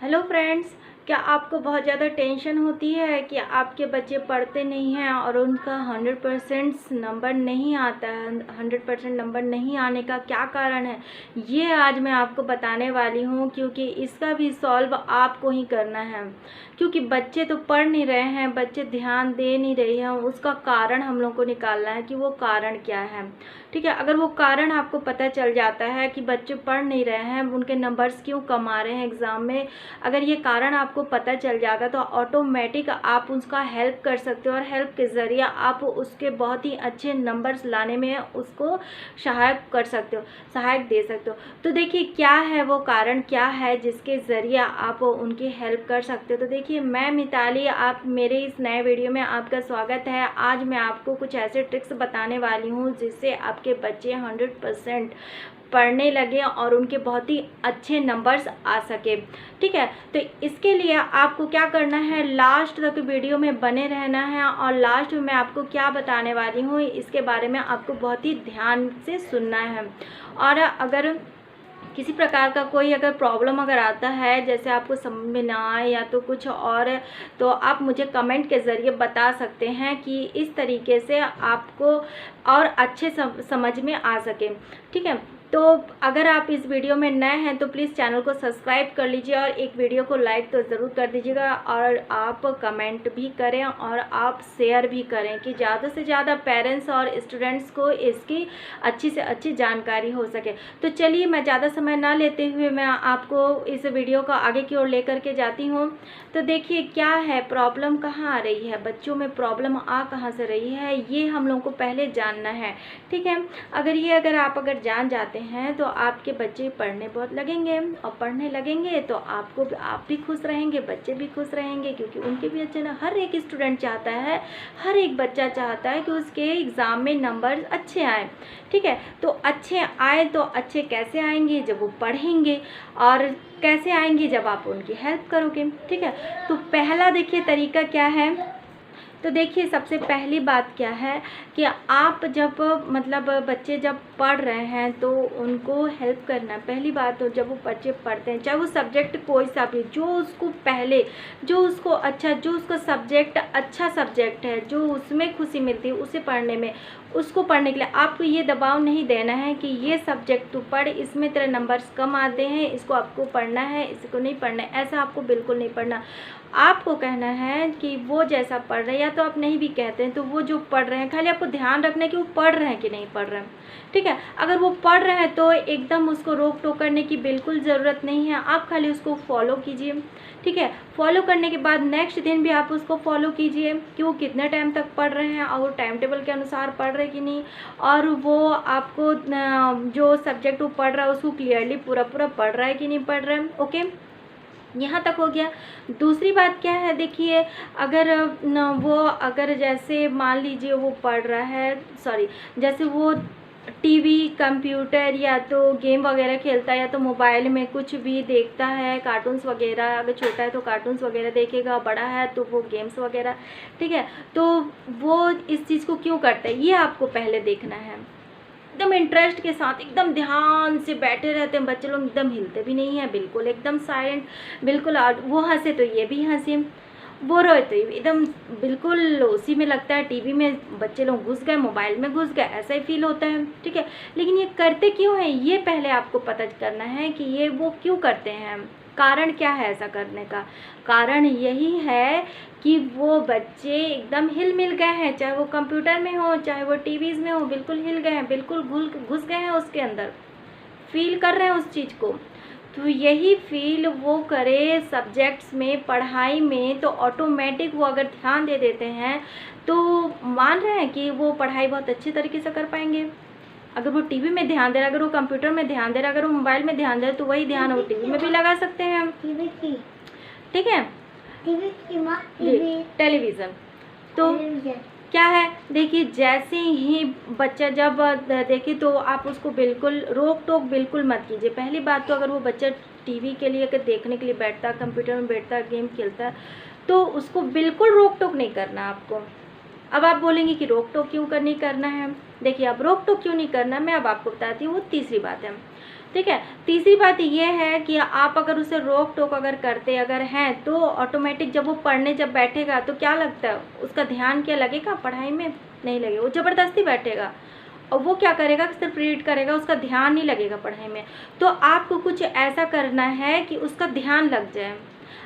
Hello friends, क्या आपको बहुत ज़्यादा टेंशन होती है कि आपके बच्चे पढ़ते नहीं हैं और उनका 100% नंबर नहीं आता है? 100% नंबर नहीं आने का क्या कारण है, ये आज मैं आपको बताने वाली हूँ, क्योंकि इसका भी सॉल्व आपको ही करना है। क्योंकि बच्चे तो पढ़ नहीं रहे हैं, बच्चे ध्यान दे नहीं रहे हैं, उसका कारण हम लोग को निकालना है कि वो कारण क्या है। ठीक है, अगर वो कारण आपको पता चल जाता है कि बच्चे पढ़ नहीं रहे हैं, उनके नंबर्स क्यों कम आ रहे हैं एग्ज़ाम में, अगर ये कारण आपको पता चल जाता तो ऑटोमेटिक आप उसका हेल्प कर सकते हो और हेल्प के ज़रिए आप उसके बहुत ही अच्छे नंबर्स लाने में उसको सहायक कर सकते हो, सहायक दे सकते हो। तो देखिए क्या है वो कारण, क्या है जिसके ज़रिए आप उनकी हेल्प कर सकते हो। तो देखिए मैं मिताली, आप मेरे इस नए वीडियो में आपका स्वागत है। आज मैं आपको कुछ ऐसे ट्रिक्स बताने वाली हूँ जिससे आपके बच्चे 100% पढ़ने लगे और उनके बहुत ही अच्छे नंबर्स आ सके। ठीक है, तो इसके लिए आपको क्या करना है, लास्ट तक वीडियो में बने रहना है और लास्ट में मैं आपको क्या बताने वाली हूँ इसके बारे में आपको बहुत ही ध्यान से सुनना है। और अगर किसी प्रकार का कोई अगर प्रॉब्लम अगर आता है, जैसे आपको समझ में ना आए या तो कुछ और, तो आप मुझे कमेंट के ज़रिए बता सकते हैं कि इस तरीके से आपको और अच्छे समझ में आ सके। ठीक है, तो अगर आप इस वीडियो में नए हैं तो प्लीज़ चैनल को सब्सक्राइब कर लीजिए और एक वीडियो को लाइक तो ज़रूर कर दीजिएगा और आप कमेंट भी करें और आप शेयर भी करें कि ज़्यादा से ज़्यादा पेरेंट्स और स्टूडेंट्स को इसकी अच्छी से अच्छी जानकारी हो सके। तो चलिए मैं ज़्यादा समय ना लेते हुए मैं आपको इस वीडियो को आगे की ओर लेकर के जाती हूँ। तो देखिए क्या है प्रॉब्लम, कहाँ आ रही है, बच्चों में प्रॉब्लम आ कहाँ से रही है, ये हम लोगों को पहले जानना है। ठीक है, अगर आप जान जाते हैं तो आपके बच्चे पढ़ने बहुत लगेंगे और पढ़ने लगेंगे तो आप भी खुश रहेंगे, बच्चे भी खुश रहेंगे, क्योंकि उनके भी अच्छे ना, हर एक स्टूडेंट चाहता है, हर एक बच्चा चाहता है कि उसके एग्ज़ाम में नंबर अच्छे आए। ठीक है, तो अच्छे आए तो अच्छे कैसे आएंगे, जब वो पढ़ेंगे, और कैसे आएंगे जब आप उनकी हेल्प करोगे। ठीक है, तो पहला देखिए तरीका क्या है। तो देखिए सबसे पहली बात क्या है कि आप जब बच्चे जब पढ़ रहे हैं तो उनको हेल्प करना। पहली बात तो जब वो बच्चे पढ़ते हैं, चाहे वो सब्जेक्ट कोई सा भी, जो उसको पहले, जो उसको अच्छा, जो उसका सब्जेक्ट अच्छा सब्जेक्ट है, जो उसमें खुशी मिलती है उसे पढ़ने में, उसको पढ़ने के लिए आपको ये दबाव नहीं देना है कि ये सब्जेक्ट तू पढ़, इसमें तेरे नंबर्स कम आते हैं, इसको आपको पढ़ना है, इसको नहीं पढ़ना है। ऐसा आपको बिल्कुल नहीं पढ़ना। आपको कहना है कि वो जैसा पढ़ रहे हैं, या तो आप नहीं भी कहते हैं तो वो जो पढ़ रहे हैं, खाली आपको ध्यान रखना है कि वो पढ़ रहे हैं कि नहीं पढ़ रहे हैं। ठीक है, अगर वो पढ़ रहे हैं तो एकदम उसको रोक टोक करने की बिल्कुल ज़रूरत नहीं है, आप खाली उसको फॉलो कीजिए। ठीक है, फॉलो करने के बाद नेक्स्ट दिन भी आप उसको फॉलो कीजिए कि वो कितने टाइम तक पढ़ रहे हैं और वो टाइम टेबल के अनुसार पढ़ रहे कि नहीं, और वो आपको जो सब्जेक्ट वो पढ़ रहा है उसको क्लियरली पूरा पढ़ रहा है कि नहीं पढ़ रहा है। ओके, यहाँ तक हो गया। दूसरी बात क्या है, देखिए अगर जैसे मान लीजिए वो पढ़ रहा है, जैसे वो टीवी, कंप्यूटर या तो गेम वगैरह खेलता है या तो मोबाइल में कुछ भी देखता है, कार्टून्स वगैरह, अगर छोटा है तो कार्टून्स वगैरह देखेगा, बड़ा है तो वो गेम्स वगैरह। ठीक है, तो वो इस चीज़ को क्यों करता है ये आपको पहले देखना है। एकदम इंटरेस्ट के साथ एकदम ध्यान से बैठे रहते हैं बच्चे लोग, एकदम हिलते भी नहीं है, बिल्कुल एकदम साइलेंट, बिल्कुल वो हंसे तो ये भी हंसे, वो रोए तो एकदम बिल्कुल उसी में लगता है, टीवी में बच्चे लोग घुस गए, मोबाइल में घुस गए, ऐसा ही फील होता है। ठीक है, लेकिन ये करते क्यों हैं ये पहले आपको पता करना है कि ये वो क्यों करते हैं, कारण क्या है ऐसा करने का। कारण यही है कि वो बच्चे एकदम हिल मिल गए हैं, चाहे वो कंप्यूटर में हो, चाहे वो टीवीज़ में हो, बिल्कुल हिल गए हैं, बिल्कुल घुस गए हैं उसके अंदर, फील कर रहे हैं उस चीज़ को। तो यही फील वो करे सब्जेक्ट्स में, पढ़ाई में, तो ऑटोमेटिक वो अगर ध्यान दे देते हैं तो मान रहे हैं कि वो पढ़ाई बहुत अच्छे तरीके से कर पाएंगे। अगर वो टीवी में ध्यान दे रहा है, अगर वो कंप्यूटर में ध्यान दे रहा है, अगर वो मोबाइल में ध्यान दे रहा है, तो वही ध्यान वो टीवी में भी लगा सकते हैं हम। ठीक है, टेलीविज़न। तो क्या है, देखिए जैसे ही बच्चा जब देखे तो आप उसको बिल्कुल रोक टोक बिल्कुल मत कीजिए। पहली बात तो अगर वो बच्चा टीवी के लिए अगर देखने के लिए बैठता, कंप्यूटर में बैठता, गेम खेलता, तो उसको बिल्कुल रोक टोक नहीं करना आपको। अब आप बोलेंगे कि रोक टोक क्यों करना है। देखिए अब रोक टोक क्यों नहीं करना, मैं अब आपको बताती हूँ। वो तीसरी बात है। ठीक है। तीसरी बात ये है कि आप अगर उसे रोक टोक अगर करते अगर हैं तो ऑटोमेटिक जब वो पढ़ने जब बैठेगा तो क्या लगता है उसका ध्यान क्या लगेगा पढ़ाई में? नहीं लगेगा, वो ज़बरदस्ती बैठेगा और वो क्या करेगा सिर्फ रीड करेगा, उसका ध्यान नहीं लगेगा पढ़ाई में। तो आपको कुछ ऐसा करना है कि उसका ध्यान लग जाए।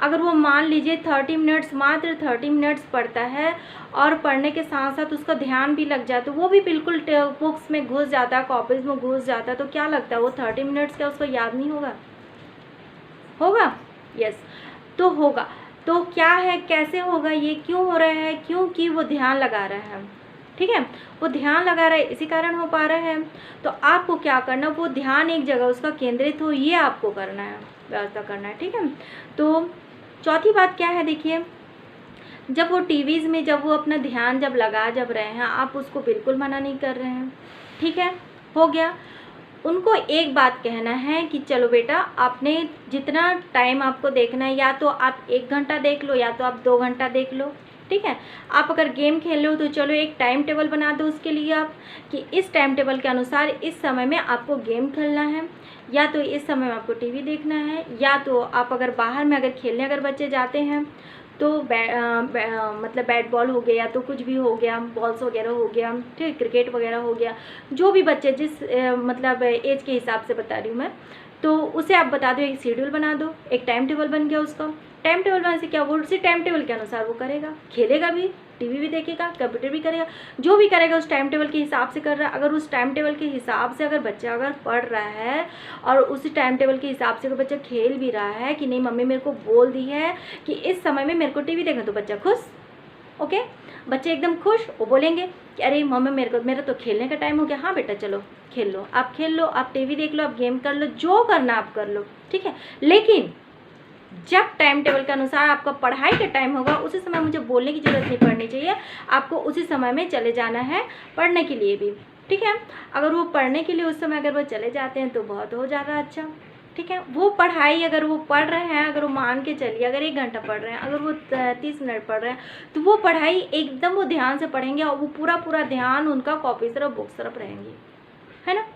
अगर वो मान लीजिए 30 मिनट्स मात्र 30 मिनट्स पढ़ता है और पढ़ने के साथ साथ उसका ध्यान भी लग जाए तो वो भी बिल्कुल बुक्स में घुस जाता है, कॉपीज़ में घुस जाता है, तो क्या लगता है वो 30 मिनट्स क्या उसको याद नहीं होगा? होगा? यस, तो होगा। तो क्या है, कैसे होगा, ये क्यों हो रहा है? क्योंकि वो ध्यान लगा रहा है। ठीक है, वो ध्यान लगा रहा है, इसी कारण हो पा रहा है। तो आपको क्या करना, वो ध्यान एक जगह उसका केंद्रित हो, ये आपको करना है, व्यवस्था करना है। ठीक है, तो चौथी बात क्या है, देखिए जब वो टीवीज़ में जब वो अपना ध्यान जब रहे हैं, आप उसको बिल्कुल मना नहीं कर रहे हैं। ठीक है, हो गया। उनको एक बात कहना है कि चलो बेटा, आपने जितना टाइम आपको देखना है, या तो आप 1 घंटा देख लो या तो आप 2 घंटा देख लो। ठीक है, आप अगर गेम खेल रहे हो तो चलो एक टाइम टेबल बना दो उसके लिए आप, कि इस टाइम टेबल के अनुसार इस समय में आपको गेम खेलना है, या तो इस समय में आपको टीवी देखना है, या तो आप अगर बाहर में अगर खेलने अगर बच्चे जाते हैं तो मतलब बैट बॉल हो गया या तो कुछ भी हो गया, बॉल्स वगैरह हो गया, ठीक है, क्रिकेट वगैरह हो गया, जो भी बच्चे जिस मतलब एज के हिसाब से बता रही हूँ मैं, तो उसे आप बता दो, एक शेड्यूल बना दो, एक टाइम टेबल बन गया उसका। टाइम टेबल बनाने से क्या, वो उसी टाइम टेबल के अनुसार वो करेगा, खेलेगा भी, टीवी भी देखेगा, कंप्यूटर भी करेगा, जो भी करेगा उस टाइम टेबल के हिसाब से कर रहा है। अगर उस टाइम टेबल के हिसाब से अगर बच्चा अगर पढ़ रहा है और उसी टाइम टेबल के हिसाब से अगर बच्चा खेल भी रहा है कि नहीं मम्मी मेरे को बोल दी है कि इस समय में मेरे को टीवी देखना, तो बच्चा खुश। ओके, बच्चे एकदम खुश, वो बोलेंगे कि अरे मम्मी मेरा तो खेलने का टाइम हो गया। हाँ बेटा चलो खेल लो, आप खेल लो, आप टीवी देख लो, आप गेम कर लो, जो करना आप कर लो। ठीक है, लेकिन जब टाइम टेबल के अनुसार आपका पढ़ाई का टाइम होगा उसी समय मुझे बोलने की ज़रूरत नहीं पड़नी चाहिए, आपको उसी समय में चले जाना है पढ़ने के लिए भी। ठीक है, अगर वो पढ़ने के लिए उस समय अगर वो चले जाते हैं तो बहुत हो जा रहा है अच्छा। ठीक है, वो पढ़ाई अगर वो पढ़ रहे हैं, अगर वो मान के चलिए अगर 1 घंटा पढ़ रहे हैं, अगर वो 30 मिनट पढ़ रहे हैं, तो वो पढ़ाई एकदम वो ध्यान से पढ़ेंगे और वो पूरा ध्यान उनका कॉपी तरफ बुक्स तरफ रहेंगी, है ना।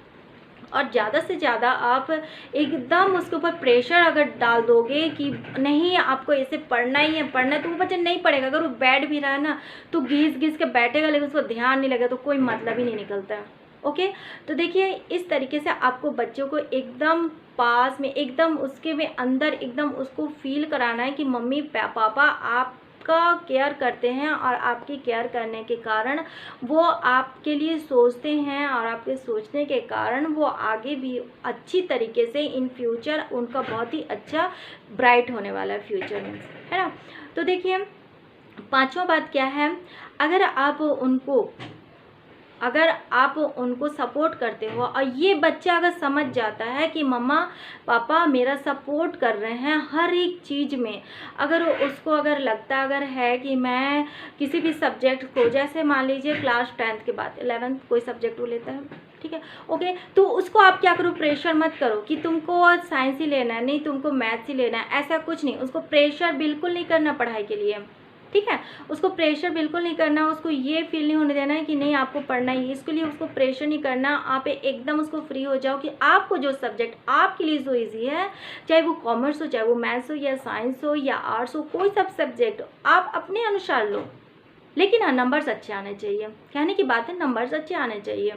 और ज़्यादा से ज़्यादा आप एकदम उसके ऊपर प्रेशर अगर डाल दोगे कि नहीं आपको ऐसे पढ़ना ही है पढ़ना है, तो वो बच्चा नहीं पढ़ेगा। अगर वो बैठ भी रहा है ना तो घिस घिस के बैठेगा, लेकिन उसको ध्यान नहीं लगेगा, तो कोई मतलब ही नहीं निकलता है। ओके, तो देखिए इस तरीके से आपको बच्चों को एकदम पास में, एकदम उसके में अंदर एकदम उसको फील कराना है कि मम्मी पापा आप का केयर करते हैं और आपकी केयर करने के कारण वो आपके लिए सोचते हैं और आपके सोचने के कारण वो आगे भी अच्छी तरीके से इन फ्यूचर उनका बहुत ही अच्छा ब्राइट होने वाला है फ्यूचर में, है ना। तो देखिए 5वां बात क्या है, अगर आप उनको सपोर्ट करते हो और ये बच्चा अगर समझ जाता है कि मम्मा पापा मेरा सपोर्ट कर रहे हैं हर एक चीज़ में, अगर उसको अगर लगता अगर है कि मैं किसी भी सब्जेक्ट को, जैसे मान लीजिए क्लास 10th के बाद 11th कोई सब्जेक्ट वो लेता है, ठीक है, ओके, तो उसको आप क्या करो, प्रेशर मत करो कि तुमको साइंस ही लेना है, नहीं तुमको मैथ्स ही लेना है, ऐसा कुछ नहीं। उसको प्रेशर बिल्कुल नहीं करना पढ़ाई के लिए, ठीक है, उसको प्रेशर बिल्कुल नहीं करना, उसको ये फील नहीं होने देना है कि नहीं आपको पढ़ना ही, इसके लिए उसको प्रेशर नहीं करना। आप एकदम उसको फ्री हो जाओ कि आपको जो सब्जेक्ट आपके लिए जो ईजी है, चाहे वो कॉमर्स हो, चाहे वो मैथ्स हो या साइंस हो या आर्ट्स हो, कोई सब सब्जेक्ट आप अपने अनुसार लो, लेकिन हाँ नंबर्स अच्छे आने चाहिए। कहने की बात है नंबर्स अच्छे आने चाहिए,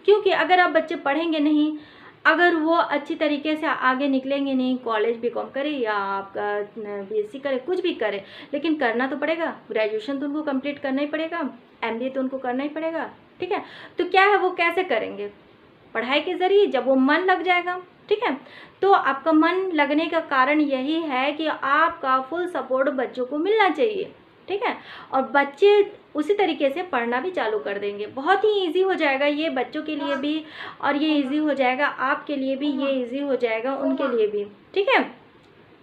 क्योंकि अगर आप बच्चे पढ़ेंगे नहीं, अगर वो अच्छी तरीके से आगे निकलेंगे नहीं, कॉलेज बीकॉम करे या आपका बीएससी करे, कुछ भी करे, लेकिन करना तो पड़ेगा, ग्रेजुएशन तो उनको कंप्लीट करना ही पड़ेगा, एमबीए तो उनको करना ही पड़ेगा। ठीक है, तो क्या है वो कैसे करेंगे, पढ़ाई के ज़रिए, जब वो मन लग जाएगा। ठीक है, तो आपका मन लगने का कारण यही है कि आपका फुल सपोर्ट बच्चों को मिलना चाहिए। ठीक है, और बच्चे उसी तरीके से पढ़ना भी चालू कर देंगे, बहुत ही इजी हो जाएगा ये बच्चों के लिए भी, और ये इजी हो जाएगा आपके लिए भी, ये इजी हो जाएगा उनके लिए भी। ठीक है,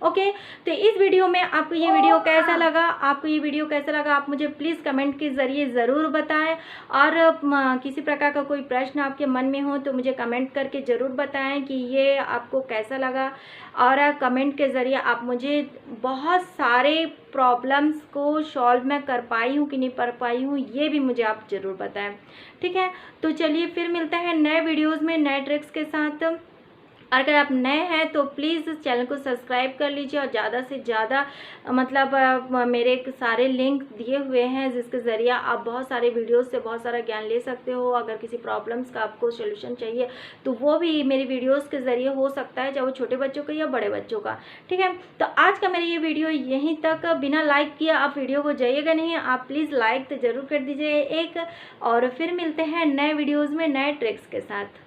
ओके, तो इस वीडियो में आपको ये वीडियो कैसा लगा, आप मुझे प्लीज़ कमेंट के ज़रिए ज़रूर बताएं, और किसी प्रकार का कोई प्रश्न आपके मन में हो तो मुझे कमेंट करके ज़रूर बताएं कि ये आपको कैसा लगा, और कमेंट के ज़रिए आप मुझे बहुत सारे प्रॉब्लम्स को सॉल्व मैं कर पाई हूँ कि नहीं कर पाई हूँ, ये भी मुझे आप ज़रूर बताएं। ठीक है, तो चलिए फिर मिलते हैं नए वीडियोज़ में नए ट्रिक्स के साथ। अगर आप नए हैं तो प्लीज़ इस चैनल को सब्सक्राइब कर लीजिए और ज़्यादा से ज़्यादा मतलब मेरे सारे लिंक दिए हुए हैं जिसके ज़रिए आप बहुत सारे वीडियोस से बहुत सारा ज्ञान ले सकते हो। अगर किसी प्रॉब्लम्स का आपको सोल्यूशन चाहिए तो वो भी मेरी वीडियोस के ज़रिए हो सकता है, चाहे वो छोटे बच्चों का या बड़े बच्चों का। ठीक है, तो आज का मेरा ये वीडियो यहीं तक। बिना लाइक किए आप वीडियो को जाइएगा नहीं, आप प्लीज़ लाइक तो ज़रूर कर दीजिए एक, और फिर मिलते हैं नए वीडियोज़ में नए ट्रिक्स के साथ।